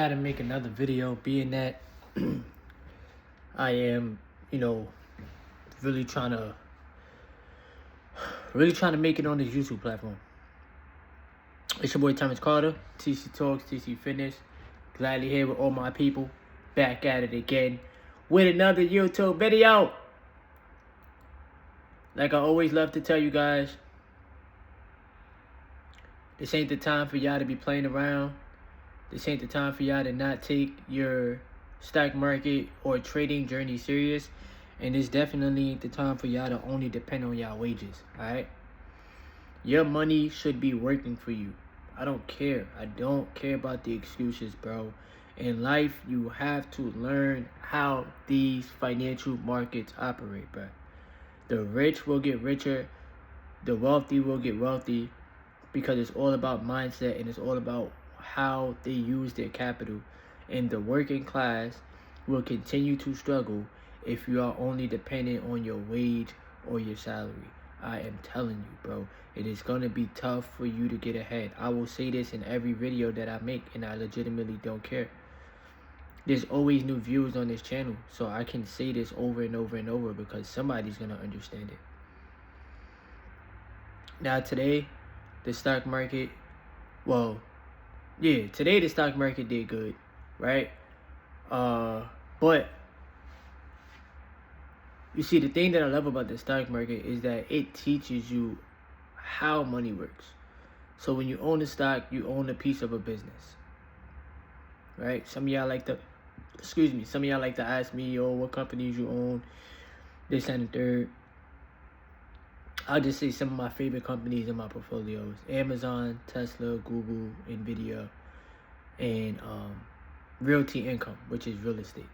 I had to make another video, being that I am, you know, really trying to make it on this YouTube platform. It's your boy Thomas Carter, TC Talks, TC Fitness. Gladly here with all my people, back at it again with another YouTube video. Like I always love to tell you guys, this ain't the time for y'all to be playing around. This ain't the time for y'all to not take your stock market or trading journey serious. And it's definitely the time for y'all to only depend on y'all wages, alright? Your money should be working for you. I don't care. I don't care about the excuses, bro. In life, you have to learn how these financial markets operate, bro. The rich will get richer. The wealthy will get wealthy, because it's all about mindset and it's all about how they use their capital. And the working class will continue to struggle if you are only dependent on your wage or your salary. I am telling you, bro, it is going to be tough for you to get ahead. I will say this in every video that I make, and I legitimately don't care. There's always new viewers on this channel, so I can say this over and over and over because somebody's going to understand it. Now today, the stock market, today the stock market did good, right? But you see, the thing that I love about the stock market is that it teaches you how money works. So when you own a stock, you own a piece of a business, right? Some of y'all like to ask me, what companies you own, this and the third. I'll just say some of my favorite companies in my portfolios: Amazon, Tesla, Google, Nvidia, and Realty Income, which is real estate.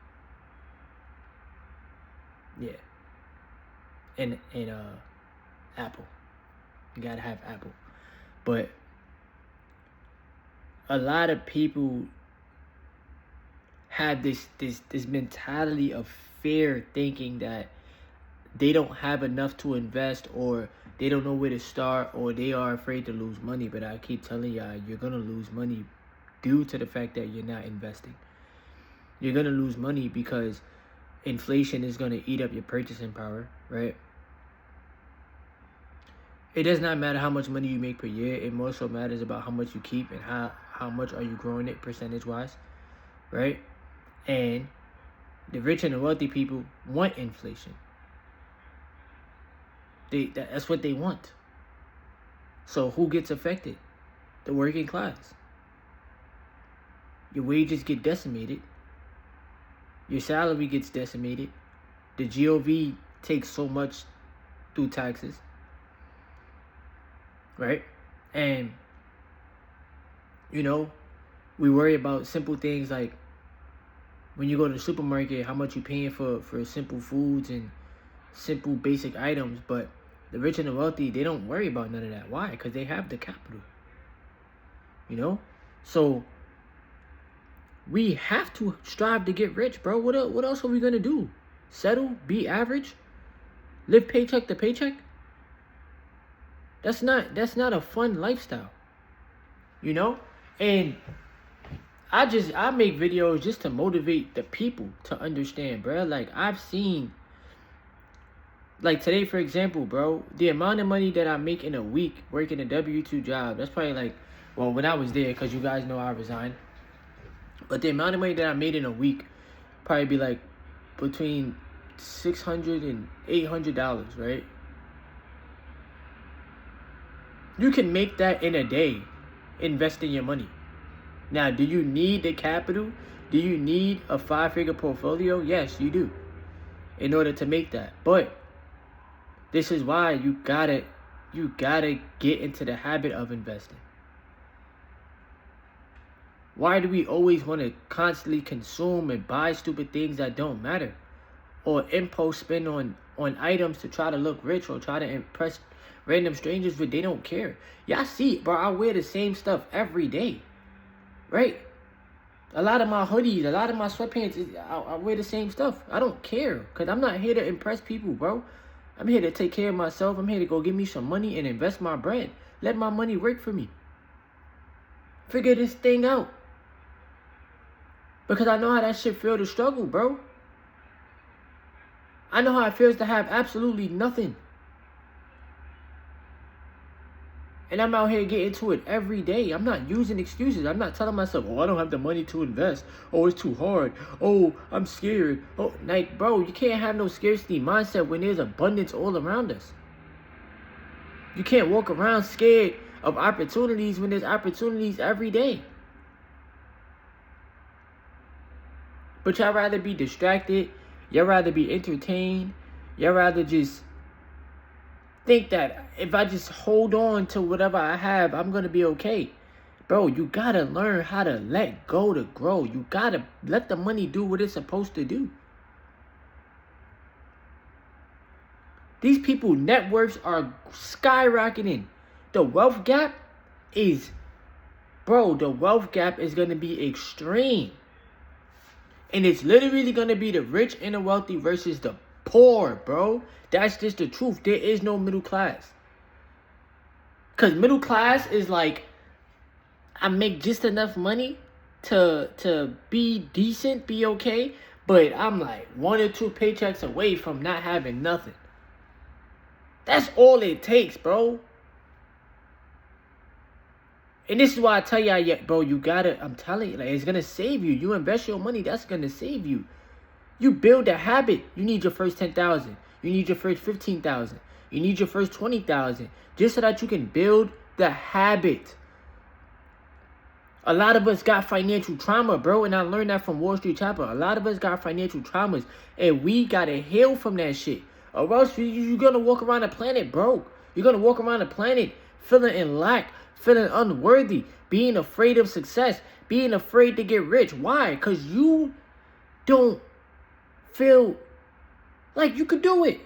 Yeah. And Apple. You gotta have Apple. But a lot of people have this mentality of fear, thinking that they don't have enough to invest, or they don't know where to start, or they are afraid to lose money. But I keep telling y'all, you're gonna lose money due to the fact that you're not investing. You're gonna lose money because inflation is gonna eat up your purchasing power, right? It does not matter how much money you make per year. It more so matters about how much you keep and how much are you growing it percentage-wise, right? And the rich and the wealthy people want inflation. That's what they want. So who gets affected? The working class. Your wages get decimated. Your salary gets decimated. The GOV takes so much through taxes, right? And, we worry about simple things like when you go to the supermarket, how much you're paying for simple foods and simple basic items. But the rich and the wealthy, they don't worry about none of that. Why? Because they have the capital. So we have to strive to get rich, bro. What else are we gonna do? Settle? Be average? Live paycheck to paycheck? That's not a fun lifestyle. And I make videos just to motivate the people to understand, bro. Like, I've seen, like today, for example, bro, the amount of money that I make in a week working a W-2 job, that's probably like, when I was there, because you guys know I resigned. But the amount of money that I made in a week probably be like between $600 and $800, right? You can make that in a day investing your money. Now, do you need the capital? Do you need a 5-figure portfolio? Yes, you do, in order to make that. But this is why you gotta get into the habit of investing. Why do we always want to constantly consume and buy stupid things that don't matter? Or impulse spend on items to try to look rich, or try to impress random strangers, but they don't care. Y'all see, bro, I wear the same stuff every day, right? A lot of my hoodies, a lot of my sweatpants, I wear the same stuff. I don't care, because I'm not here to impress people, bro. I'm here to take care of myself. I'm here to go get me some money and invest my bread. Let my money work for me. Figure this thing out. Because I know how that shit feel to struggle, bro. I know how it feels to have absolutely nothing. And I'm out here getting to it every day. I'm not using excuses. I'm not telling myself, oh, I don't have the money to invest. Oh, it's too hard. Oh, I'm scared. Oh, like, bro, you can't have no scarcity mindset when there's abundance all around us. You can't walk around scared of opportunities when there's opportunities every day. But y'all rather be distracted. Y'all rather be entertained. Y'all rather just think that if I just hold on to whatever I have, I'm going to be okay. Bro, you got to learn how to let go to grow. You got to let the money do what it's supposed to do. These people net worths are skyrocketing. The wealth gap is, bro, the wealth gap is going to be extreme. And it's literally going to be the rich and the wealthy versus the poor, bro. That's just the truth. There is no middle class. Because middle class is like, I make just enough money to be decent, be okay. But I'm like 1 or 2 paychecks away from not having nothing. That's all it takes, bro. And this is why I tell y'all, bro, you gotta, I'm telling you, like, it's gonna save you. You invest your money, that's gonna save you. You build a habit. You need your first 10,000. You need your first 15,000. You need your first 20,000. Just so that you can build the habit. A lot of us got financial trauma, bro. And I learned that from Wall Street Chapel. A lot of us got financial traumas. And we gotta heal from that shit. Or else you're gonna walk around the planet broke. You're gonna walk around the planet feeling in lack, feeling unworthy, being afraid of success, being afraid to get rich. Why? Because you don't feel like you could do it.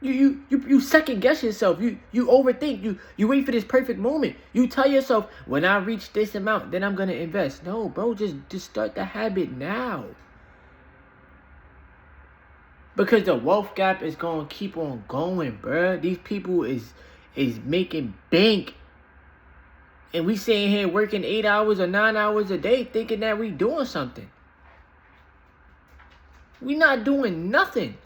You second guess yourself. You overthink. You wait for this perfect moment. You tell yourself, when I reach this amount, then I'm gonna invest. No, bro, just start the habit now. Because the wealth gap is gonna keep on going, bro. These people is making bank. And we sitting here working 8 hours or 9 hours a day thinking that we doing something. We not doing nothing.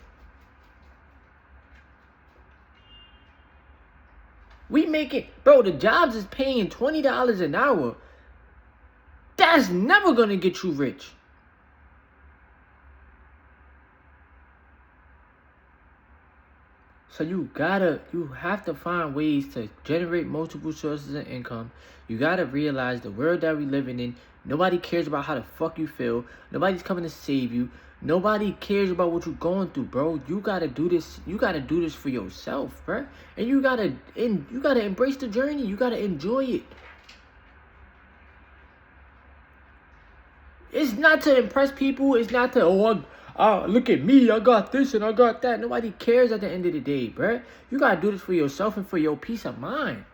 We making, bro, the jobs is paying $20 an hour. That's never gonna get you rich. So you have to find ways to generate multiple sources of income. You gotta realize the world that we living in, nobody cares about how the fuck you feel. Nobody's coming to save you. Nobody cares about what you're going through, bro. You gotta do this. You gotta do this for yourself, bro. And you gotta embrace the journey. You gotta enjoy it. It's not to impress people. It's not to, look at me, I got this and I got that. Nobody cares at the end of the day, bruh. You gotta do this for yourself and for your peace of mind.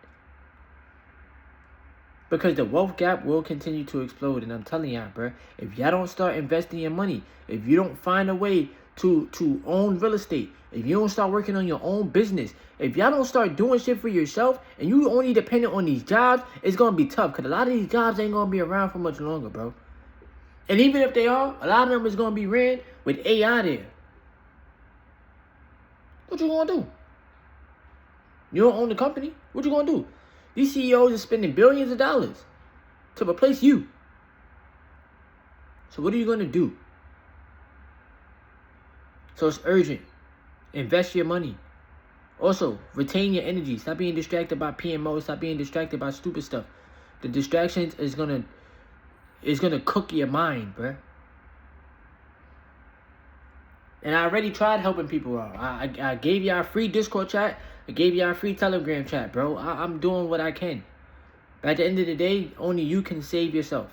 Because the wealth gap will continue to explode. And I'm telling y'all, bruh, if y'all don't start investing your money, if you don't find a way to own real estate, if you don't start working on your own business, if y'all don't start doing shit for yourself and you only dependent on these jobs, it's gonna be tough. Because a lot of these jobs ain't gonna be around for much longer, bro. And even if they are, a lot of them is gonna be ran with AI there. What you gonna do? You don't own the company. What you gonna do? These CEOs are spending billions of dollars to replace you. So what are you gonna do? So it's urgent. Invest your money. Also, retain your energy. Stop being distracted by PMO. Stop being distracted by stupid stuff. The distractions is gonna cook your mind, bruh. And I already tried helping people out. I gave y'all a free Discord chat. I gave y'all a free Telegram chat, bro. I'm doing what I can. But at the end of the day, only you can save yourself.